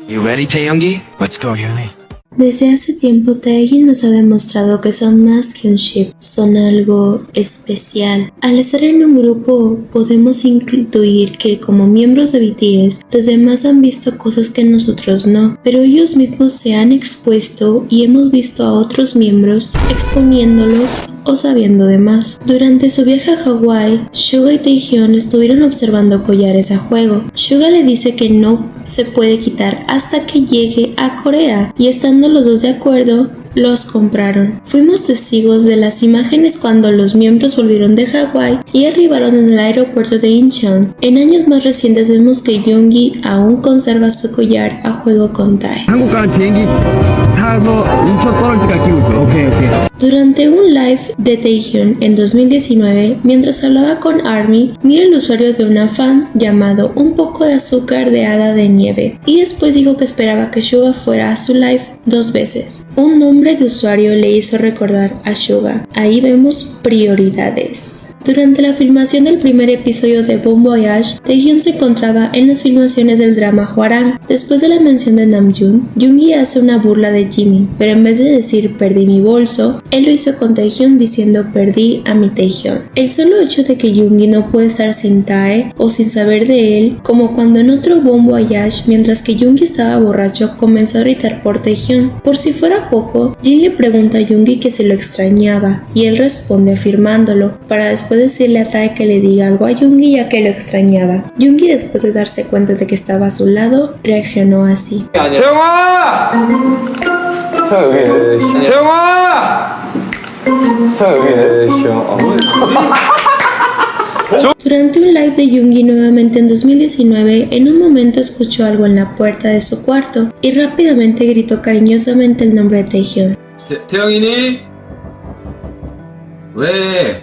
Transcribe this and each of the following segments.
You ready, Taehyungi? Let's go, Hyuni. Desde hace tiempo Taehyung nos ha demostrado que son más que un ship, son algo especial. Al estar en un grupo podemos intuir que como miembros de BTS, los demás han visto cosas que nosotros no, pero ellos mismos se han expuesto y hemos visto a otros miembros exponiéndolos o sabiendo de más. Durante su viaje a Hawái, Suga y Taehyung estuvieron observando collares a juego. Suga le dice que no se puede quitar hasta que llegue a Corea y estando los dos de acuerdo, los compraron. Fuimos testigos de las imágenes cuando los miembros volvieron de Hawái y arribaron en el aeropuerto de Incheon. En años más recientes vemos que Yoongi aún conserva su collar a juego con Tae. 한국 가는 비행기 타서 인천 떨어질까 끼고 있어. 오케이. Durante un live de Taehyung en 2019, mientras hablaba con ARMY, mira el usuario de una fan llamado Un poco de azúcar de hada de nieve y después dijo que esperaba que Suga fuera a su live 2 veces. Un nombre de usuario le hizo recordar a Suga. Ahí vemos prioridades. Durante la filmación del primer episodio de Bon Voyage, Taehyung se encontraba en las filmaciones del drama Hwarang. Después de la mención de Namjoon, Yoongi hace una burla de Jimin, pero en vez de decir perdí mi bolso, él lo hizo con Taehyung diciendo perdí a mi Taehyung. El solo hecho de que Yoongi no puede estar sin Tae o sin saber de él, como cuando en otro Bon Voyage, mientras que Yoongi estaba borracho, comenzó a gritar por Taehyung. Por si fuera poco, Jin le pregunta a Yoongi que se lo extrañaba y él responde afirmándolo, para después decirle a Tae que le diga algo a Yoongi ya que lo extrañaba. Yoongi, después de darse cuenta de que estaba a su lado, reaccionó así. 태영아! 태영아! Durante un live de Yoongi nuevamente en 2019, en un momento escuchó algo en la puerta de su cuarto y rápidamente gritó cariñosamente el nombre de Taehyung. 태영이니? 왜?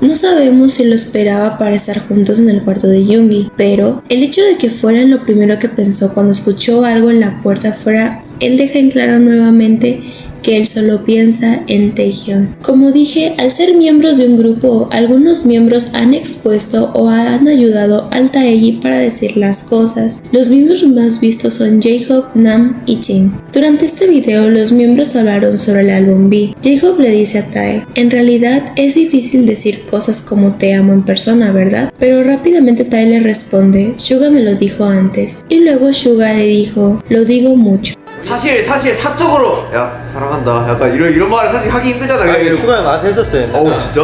No sabemos si lo esperaba para estar juntos en el cuarto de Yoongi, pero el hecho de que fueran lo primero que pensó cuando escuchó algo en la puerta fuera, él deja en claro nuevamente que él solo piensa en Taehyung. Como dije, al ser miembros de un grupo, algunos miembros han expuesto o han ayudado al Taeyi para decir las cosas. Los miembros más vistos son J-Hope, Nam y Jin. Durante este video, los miembros hablaron sobre el álbum B. J-Hope le dice a Tae, en realidad es difícil decir cosas como te amo en persona, ¿verdad? Pero rápidamente Tae le responde, Suga me lo dijo antes. Y luego Suga le dijo, lo digo mucho. 사실 사적으로 야 사랑한다 약간 이런 말을 사실 하기 힘들잖아. 수가 나한테 해줬어요. 진짜?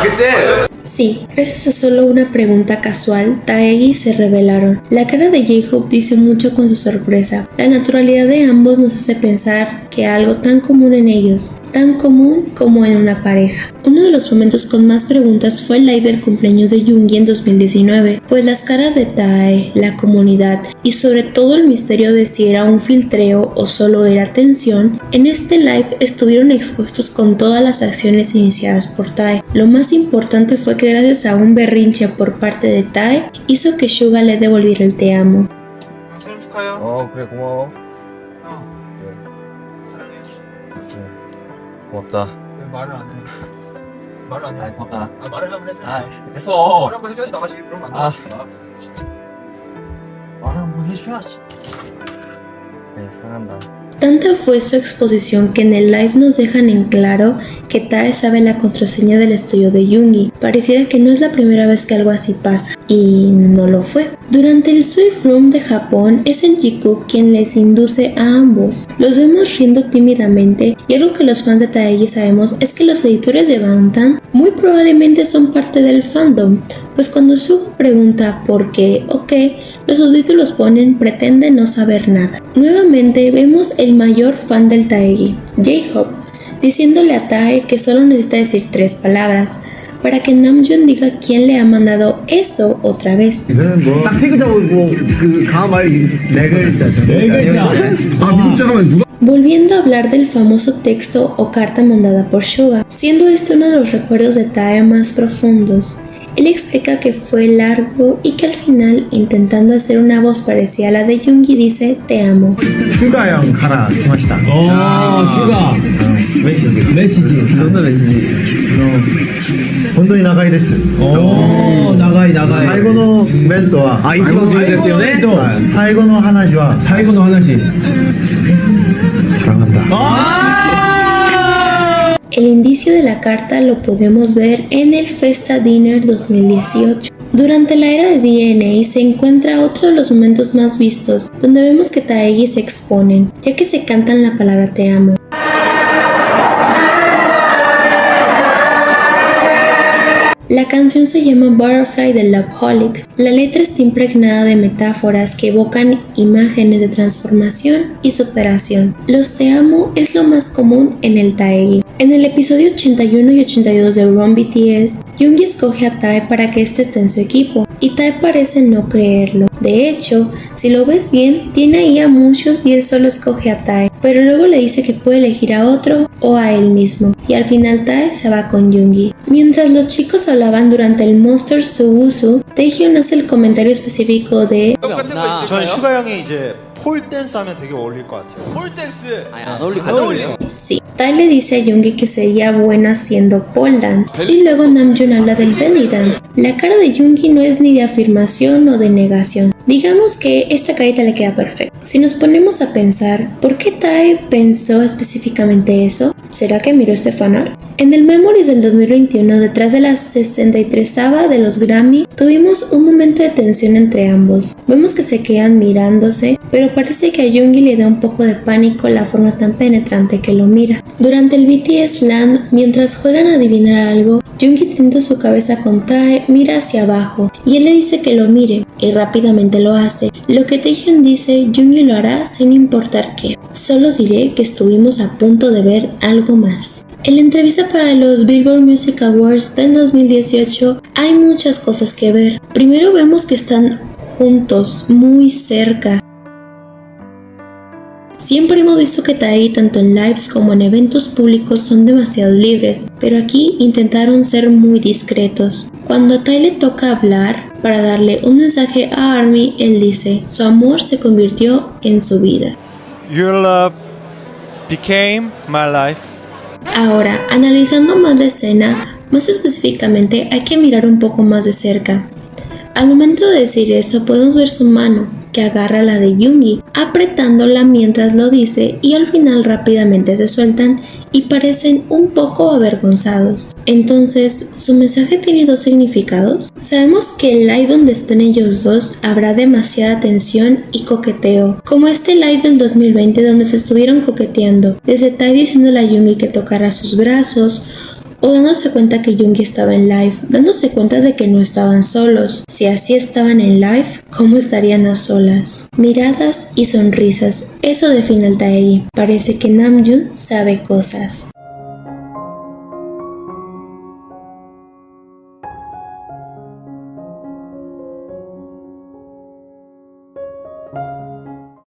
그때? Sí, gracias a solo una pregunta casual, Taeyi se revelaron. La cara de J-Hope dice mucho con su sorpresa. La naturalidad de ambos nos hace pensar que algo tan común en ellos, tan común como en una pareja. Uno de los momentos con más preguntas fue el live del cumpleaños de Yoongi en 2019, pues las caras de Tae, la comunidad y sobre todo el misterio de si era un filtreo o solo era tensión, en este live estuvieron expuestos con todas las acciones iniciadas por Tae. Lo más importante fue que gracias a un berrinche por parte de Tae, hizo que Suga le devolviera el te amo. 그래 고마워. 고맙다. 왜 말을 안 해? 말을 안 해? 고맙다. 말을 한번 해줘. 됐어. 말 한번 해줘야지 나가지. 그러면 안 돼. 진짜. 말 한번 해줘야지. 네, 사랑한다. Tanta fue su exposición que en el live nos dejan en claro que Tae sabe la contraseña del estudio de Yoongi. Pareciera que no es la primera vez que algo así pasa, y no lo fue. Durante el Sweet Room de Japón es el Jikook quien les induce a ambos. Los vemos riendo tímidamente y algo que los fans de Taeyi sabemos es que los editores de Bangtan muy probablemente son parte del fandom, pues cuando Suga pregunta por qué o qué, los subtítulos ponen pretende no saber nada. Nuevamente vemos el mayor fan del Taeyi, J-Hope, diciéndole a Tae que solo necesita decir 3 palabras para que Namjoon diga quién le ha mandado eso otra vez. 딱 3글자 보고 그 다음 말이 4글자죠. 4글자. Volviendo a hablar del famoso texto o carta mandada por Suga, siendo este uno de los recuerdos de Tae más profundos. Él explica que fue largo y que al final, intentando hacer una voz parecida a la de Yoongi, dice te amo. 수가 형 가라. 고맙다. 수가. メッシどんなメッシ本当に長いです。おー、長い長い。最後の弁当は一番重要ですよね。最後の話は最後の話。 El indicio de la carta lo podemos ver en el Festa Dinner 2018. Durante la era de DNA se encuentra otro de los momentos más vistos, donde vemos que Taegi se exponen, ya que se cantan la palabra te amo. La canción se llama Butterfly de Loveholics. La letra está impregnada de metáforas que evocan imágenes de transformación y superación. Los te amo es lo más común en el Taegi. En el episodio 81 y 82 de Run BTS, Yoongi escoge a Tae para que éste esté en su equipo, y Tae parece no creerlo. De hecho, si lo ves bien, tiene ahí a muchos y él solo escoge a Tae, pero luego le dice que puede elegir a otro o a él mismo, y al final Tae se va con Yoongi. Mientras los chicos hablaban durante el Monster Suusu, Taehyun hace el comentario específico de 전 슈가 형이 이제 폴 댄스 하면 되게 어울릴 것 같아요. 폴댄스 안 어울려. sí. Tae le dice a Yoongi que sería bueno haciendo pole dance, y luego Namjoon habla del belly dance. La cara de Yoongi no es ni de afirmación o de negación. Digamos que esta carita le queda perfecta. Si nos ponemos a pensar, ¿por qué Tae pensó específicamente eso? ¿Será que miró este fanart? En el Memories del 2021, detrás de la 63ª de los Grammy, tuvimos un momento de tensión entre ambos. Vemos que se quedan mirándose, pero parece que a Yoongi le da un poco de pánico la forma tan penetrante que lo mira. Durante el BTS Land, mientras juegan a adivinar algo, Yoongi tiende su cabeza con Tae, mira hacia abajo, y él le dice que lo mire, y rápidamente lo hace. Lo que Taehyun dice, Yoongi lo hará sin importar qué. Solo diré que estuvimos a punto de ver algo más. En la entrevista para los Billboard Music Awards del 2018 hay muchas cosas que ver. Primero vemos que están juntos, muy cerca. Siempre hemos visto que Tae, tanto en lives como en eventos públicos, son demasiado libres, pero aquí intentaron ser muy discretos. Cuando a Tae le toca hablar para darle un mensaje a ARMY, él dice, su amor se convirtió en su vida. Your love became my life. Ahora, analizando más la escena, más específicamente hay que mirar un poco más de cerca. Al momento de decir eso, podemos ver su mano, que agarra la de Yoongi, apretándola mientras lo dice, y al final rápidamente se sueltan y parecen un poco avergonzados. Entonces, ¿su mensaje tiene dos significados? Sabemos que el live donde estén ellos dos habrá demasiada tensión y coqueteo, como este live del 2020 donde se estuvieron coqueteando, desde Tae diciéndole a Yoongi que tocara sus brazos, o dándose cuenta que Yoongi estaba en live, dándose cuenta de que no estaban solos. Si así estaban en live, ¿cómo estarían a solas? Miradas y sonrisas, eso define al Tae. Parece que Namjoon sabe cosas.